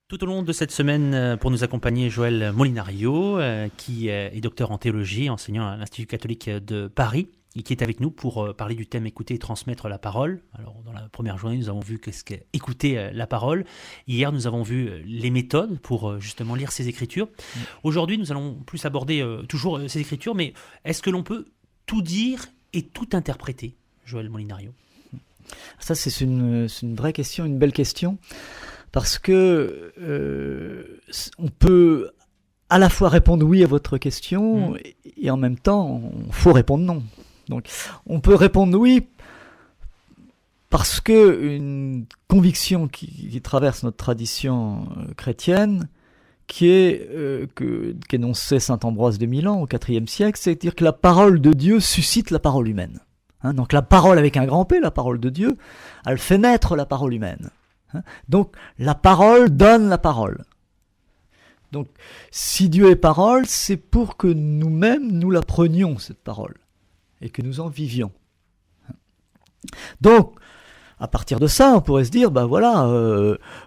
Tout au long de cette semaine, pour nous accompagner, Joël Molinario, qui est docteur en théologie, enseignant à l'Institut catholique de Paris, et qui est avec nous pour parler du thème écouter et transmettre la parole. Alors, dans la première journée, nous avons vu qu'est-ce qu'est écouter la parole. Hier, nous avons vu les méthodes pour justement lire ces écritures. Aujourd'hui, nous allons plus aborder toujours ces écritures, mais est-ce que l'on peut tout dire et tout interpréter, Joël Molinario? Ça, c'est une vraie question, une belle question. Parce que on peut à la fois répondre oui à votre question et en même temps, il faut répondre non. Donc, on peut répondre oui parce que une conviction qui traverse notre tradition chrétienne, qu'énonçait saint Ambroise de Milan au IVe siècle, c'est-à-dire que la parole de Dieu suscite la parole humaine. Donc la parole avec un grand P, la parole de Dieu, elle fait naître la parole humaine. Donc la parole donne la parole. Donc si Dieu est parole, c'est pour que nous-mêmes nous la prenions, cette parole, et que nous en vivions. Donc à partir de ça, on pourrait se dire, ben voilà,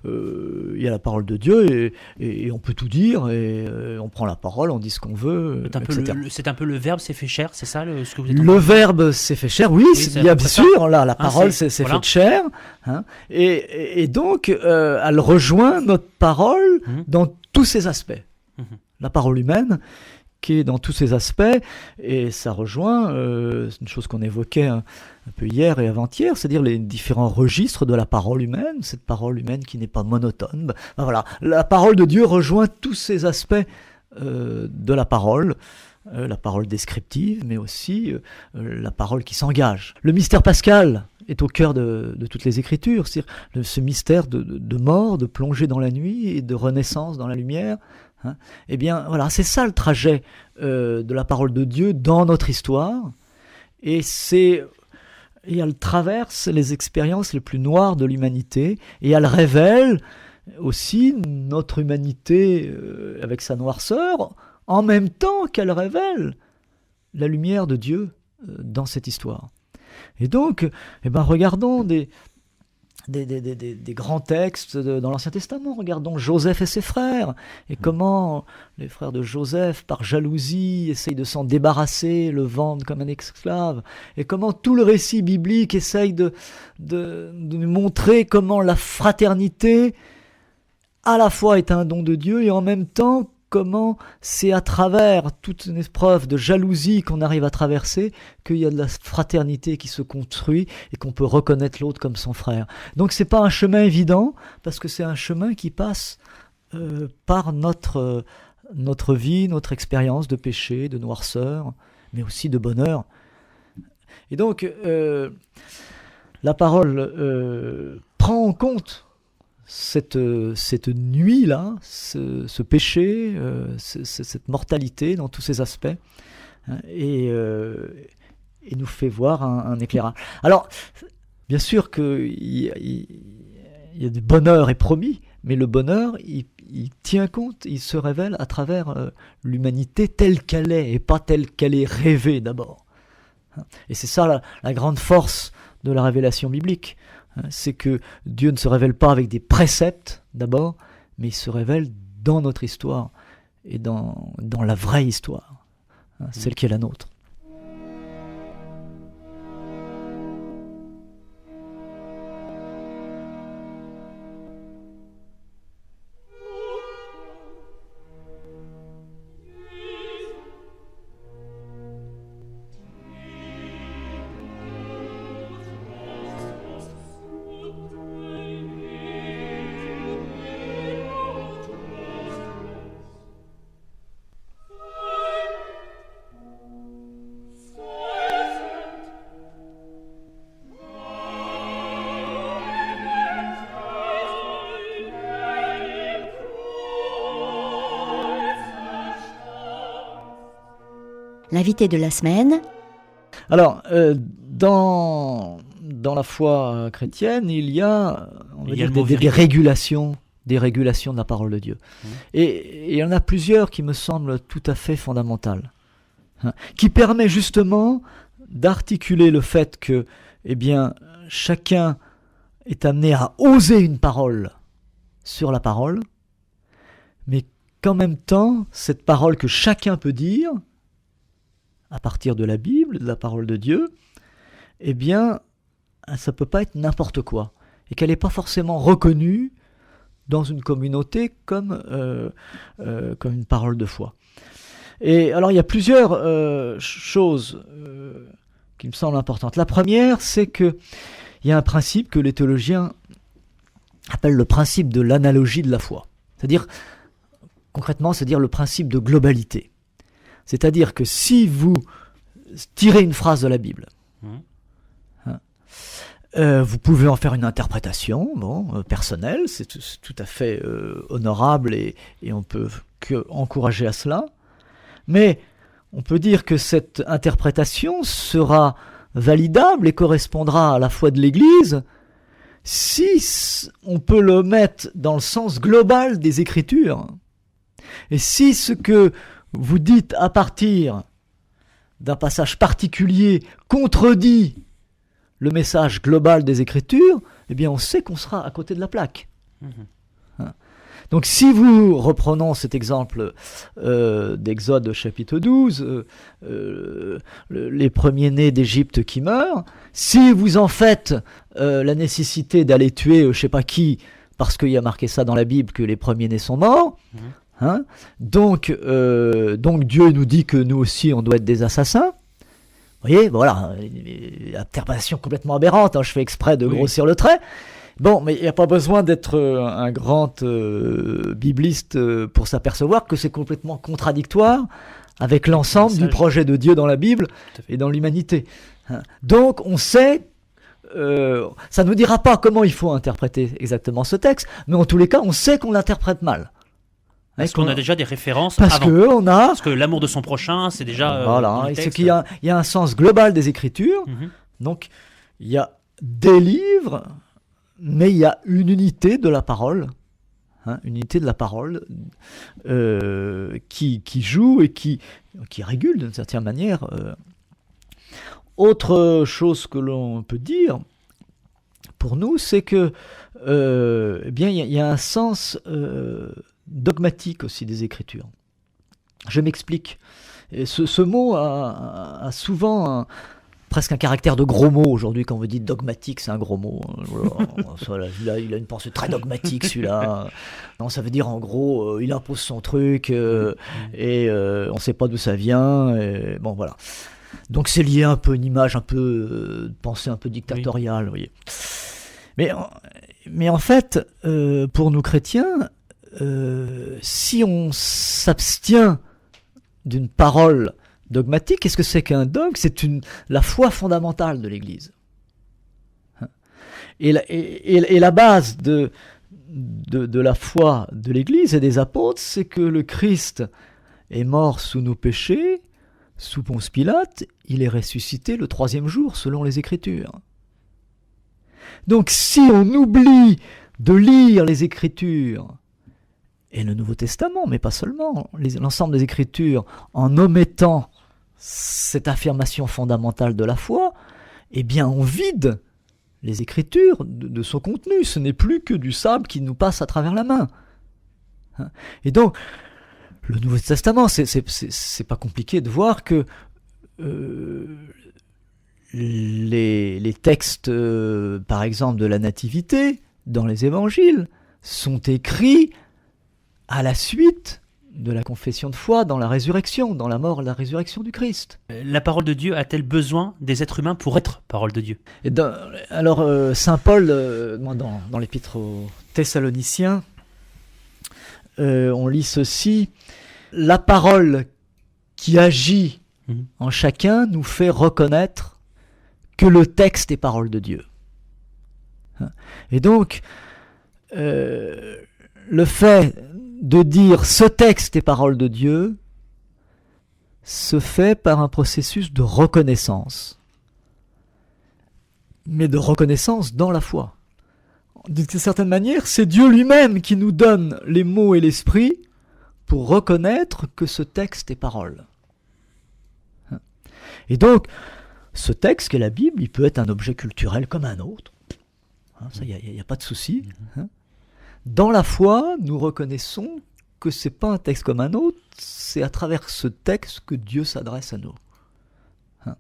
y a la parole de Dieu et on peut tout dire, et on prend la parole, on dit ce qu'on veut, etc. C'est un peu le verbe s'est fait chair, c'est ça ce que vous êtes Le verbe s'est fait chair, oui, bien sûr, là, la parole s'est faite chair, hein, et donc elle rejoint notre parole dans tous ses aspects. La parole humaine, qui est dans tous ses aspects, et ça rejoint, c'est une chose qu'on évoquait un peu hier et avant-hier, c'est-à-dire les différents registres de la parole humaine, cette parole humaine qui n'est pas monotone. Ben voilà, la parole de Dieu rejoint tous ces aspects de la parole descriptive, mais aussi la parole qui s'engage. Le mystère pascal est au cœur de toutes les Écritures, c'est-à-dire ce mystère de mort, de plongée dans la nuit et de renaissance dans la lumière. Eh bien, voilà, c'est ça le trajet de la parole de Dieu dans notre histoire, et elle traverse les expériences les plus noires de l'humanité, et elle révèle aussi notre humanité avec sa noirceur, en même temps qu'elle révèle la lumière de Dieu dans cette histoire. Et donc, regardons des grands textes dans l'Ancien Testament. Regardons Joseph et ses frères, et comment les frères de Joseph, par jalousie, essayent de s'en débarrasser, le vendent comme un esclave, et comment tout le récit biblique essaye de nous montrer comment la fraternité, à la fois est un don de Dieu, et en même temps, comment c'est à travers toute une épreuve de jalousie qu'on arrive à traverser qu'il y a de la fraternité qui se construit et qu'on peut reconnaître l'autre comme son frère. Donc c'est pas un chemin évident, parce que c'est un chemin qui passe par notre vie, notre expérience de péché, de noirceur, mais aussi de bonheur. Et donc la parole prend en compte cette nuit-là, ce péché, cette mortalité dans tous ses aspects, et nous fait voir un éclairage. Alors, bien sûr qu'il y a du bonheur est promis, mais le bonheur, il tient compte, il se révèle à travers l'humanité telle qu'elle est, et pas telle qu'elle est rêvée d'abord. Et c'est ça la grande force de la révélation biblique. C'est que Dieu ne se révèle pas avec des préceptes d'abord, mais il se révèle dans notre histoire et dans la vraie histoire, celle qui est la nôtre. L'invité de la semaine. Alors, dans la foi chrétienne, il y a, des régulations de la parole de Dieu. Et il y en a plusieurs qui me semblent tout à fait fondamentales, qui permet justement d'articuler le fait que, chacun est amené à oser une parole sur la parole, mais qu'en même temps, cette parole que chacun peut dire, à partir de la Bible, de la parole de Dieu, eh bien, ça ne peut pas être n'importe quoi, et qu'elle n'est pas forcément reconnue dans une communauté comme une parole de foi. Et alors, il y a plusieurs choses qui me semblent importantes. La première, c'est qu'il y a un principe que les théologiens appellent le principe de l'analogie de la foi. C'est-à-dire, concrètement, c'est-à-dire le principe de globalité. C'est-à-dire que si vous tirez une phrase de la Bible, vous pouvez en faire une interprétation personnelle, c'est tout à fait honorable et on peut encourager à cela. Mais on peut dire que cette interprétation sera validable et correspondra à la foi de l'Église si on peut le mettre dans le sens global des Écritures. Et si ce que vous dites à partir d'un passage particulier contredit le message global des Écritures, eh bien on sait qu'on sera à côté de la plaque. Donc si vous reprenons cet exemple d'Exode chapitre 12, les premiers-nés d'Égypte qui meurent, si vous en faites la nécessité d'aller tuer je ne sais pas qui, parce qu'il y a marqué ça dans la Bible que les premiers-nés sont morts, donc Dieu nous dit que nous aussi on doit être des assassins. Vous voyez, voilà, interprétation complètement aberrante, je fais exprès de grossir le trait. Bon, mais il n'y a pas besoin d'être un grand bibliste pour s'apercevoir que c'est complètement contradictoire avec l'ensemble du projet de Dieu dans la Bible et dans l'humanité. Donc, on sait, ça ne nous dira pas comment il faut interpréter exactement ce texte, mais en tous les cas, on sait qu'on l'interprète mal. Parce qu'on a déjà des références parce avant. Parce que l'amour de son prochain, c'est déjà... voilà, c'est qu'il y a un sens global des Écritures. Donc, il y a des livres, mais il y a une unité de la parole. Une unité de la parole qui joue et qui régule d'une certaine manière. Autre chose que l'on peut dire, pour nous, c'est que il y a un sens... dogmatique aussi des Écritures. Je m'explique. Et ce mot a souvent presque un caractère de gros mot aujourd'hui. Quand on vous dit dogmatique, c'est un gros mot. Il a une pensée très dogmatique, celui-là. Non, ça veut dire en gros, il impose son truc et on ne sait pas d'où ça vient. Et, bon, voilà. Donc c'est lié un peu à une image un peu de pensée un peu dictatoriale. Vous voyez. Mais en fait, pour nous chrétiens, si on s'abstient d'une parole dogmatique, qu'est-ce que c'est qu'un dogme ? C'est la foi fondamentale de l'Église. Et la base de la foi de l'Église et des apôtres, c'est que le Christ est mort sous nos péchés, sous Ponce Pilate, il est ressuscité le 3e jour selon les Écritures. Donc si on oublie de lire les Écritures, et le Nouveau Testament, mais pas seulement, l'ensemble des Écritures, en omettant cette affirmation fondamentale de la foi, eh bien on vide les Écritures de son contenu. Ce n'est plus que du sable qui nous passe à travers la main. Et donc, le Nouveau Testament, c'est pas compliqué de voir que les textes, par exemple, de la Nativité, dans les Évangiles, sont écrits à la suite de la confession de foi dans la résurrection, dans la mort et la résurrection du Christ. La parole de Dieu a-t-elle besoin des êtres humains pour être parole de Dieu ? Alors, saint Paul, dans l'épître aux Thessaloniciens, on lit ceci: la parole qui agit en chacun nous fait reconnaître que le texte est parole de Dieu. Et donc, le fait de dire ce texte est parole de Dieu se fait par un processus de reconnaissance, mais de reconnaissance dans la foi. D'une certaine manière, c'est Dieu lui-même qui nous donne les mots et l'esprit pour reconnaître que ce texte est parole. Et donc, ce texte qu'est la Bible, il peut être un objet culturel comme un autre. Ça, il n'y a pas de souci. Dans la foi, nous reconnaissons que c'est pas un texte comme un autre, c'est à travers ce texte que Dieu s'adresse à nous. Hein.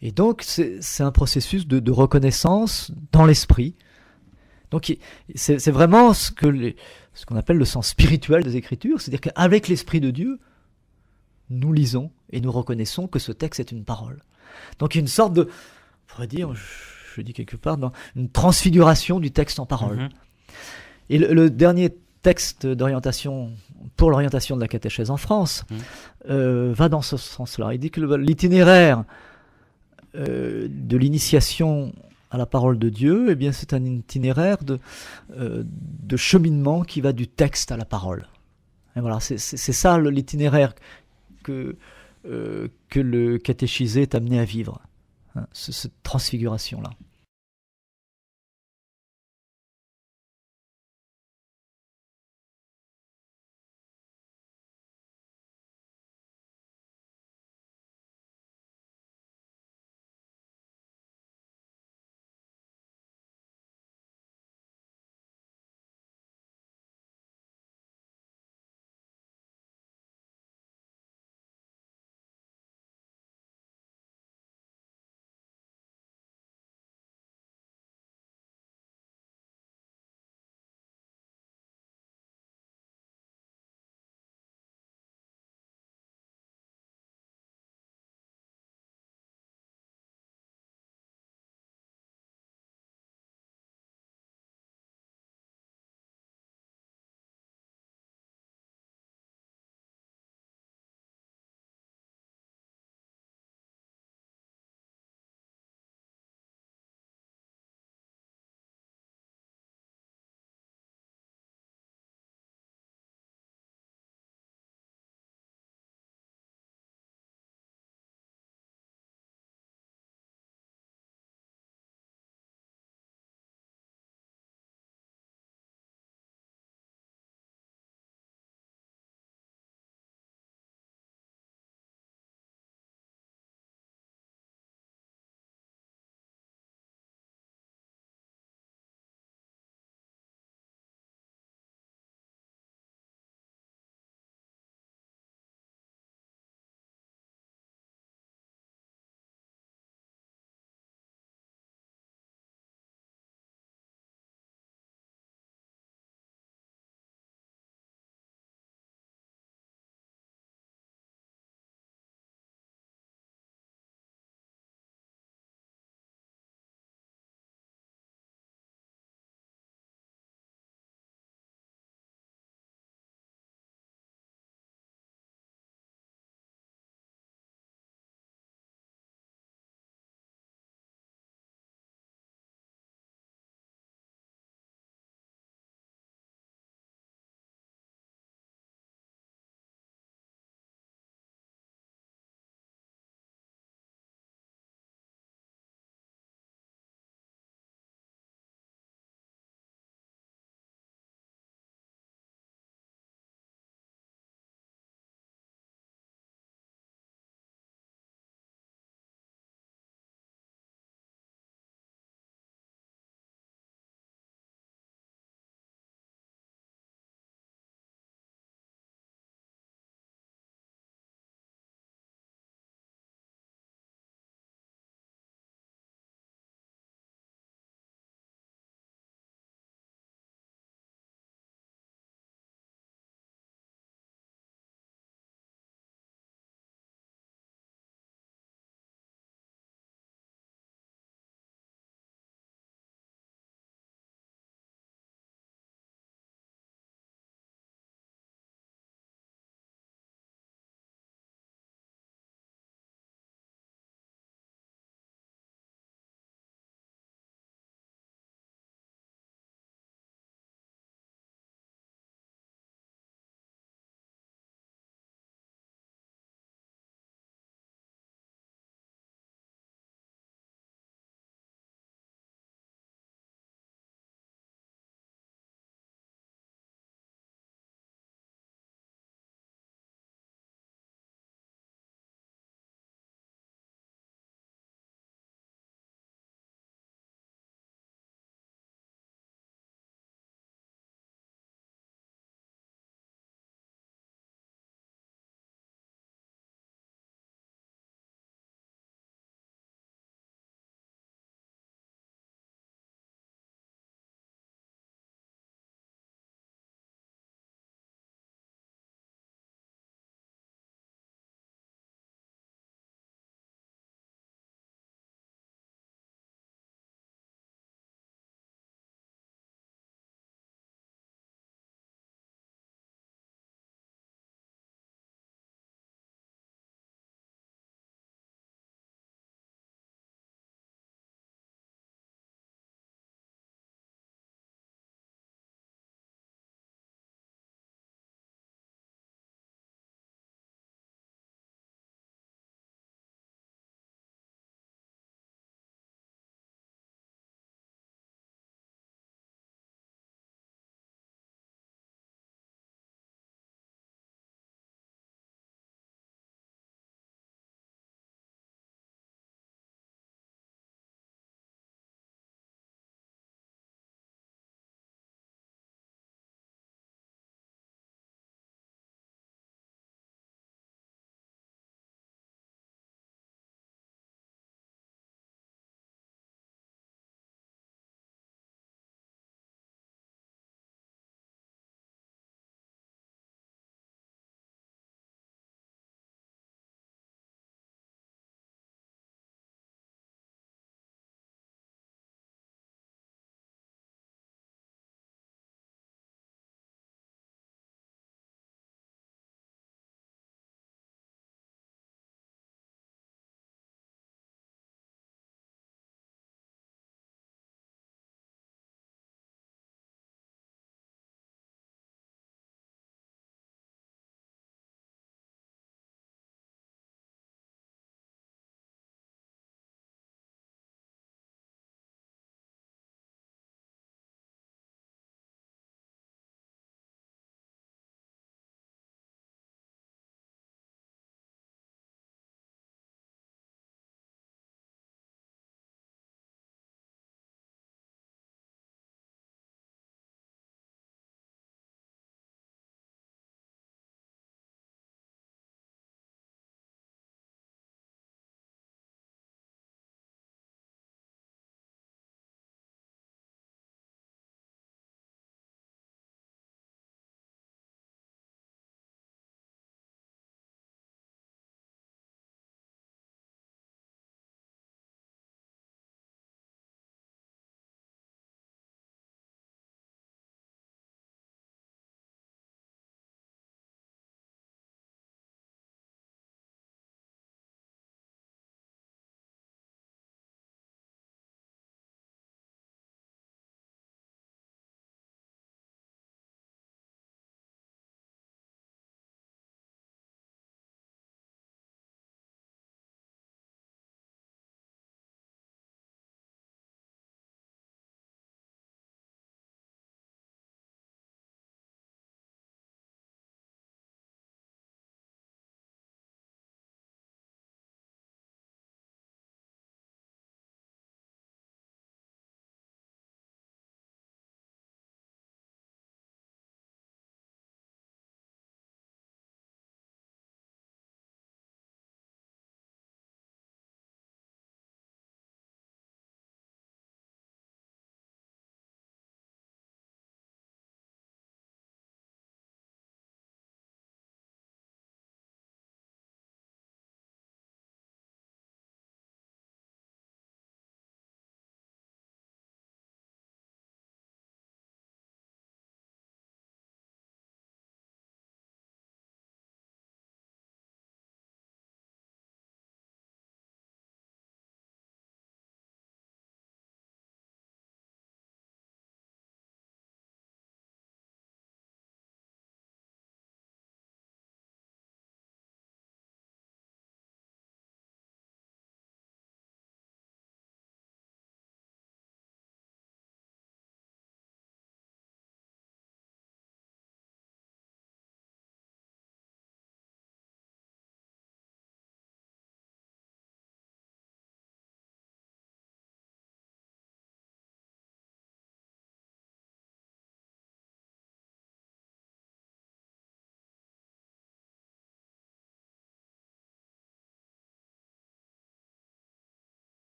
Et donc c'est un processus de reconnaissance dans l'esprit. Donc c'est vraiment ce qu'on appelle le sens spirituel des Écritures, c'est-à-dire qu'avec l'Esprit de Dieu, nous lisons et nous reconnaissons que ce texte est une parole. Donc il y a une sorte de, on pourrait dire, je dis quelque part, une transfiguration du texte en parole. Mm-hmm. Et le dernier texte d'orientation, pour l'orientation de la catéchèse en France, va dans ce sens-là. Il dit que l'itinéraire de l'initiation à la parole de Dieu, eh bien, c'est un itinéraire de cheminement qui va du texte à la parole. Et voilà, c'est ça l'itinéraire que le catéchisé est amené à vivre, hein, cette transfiguration-là.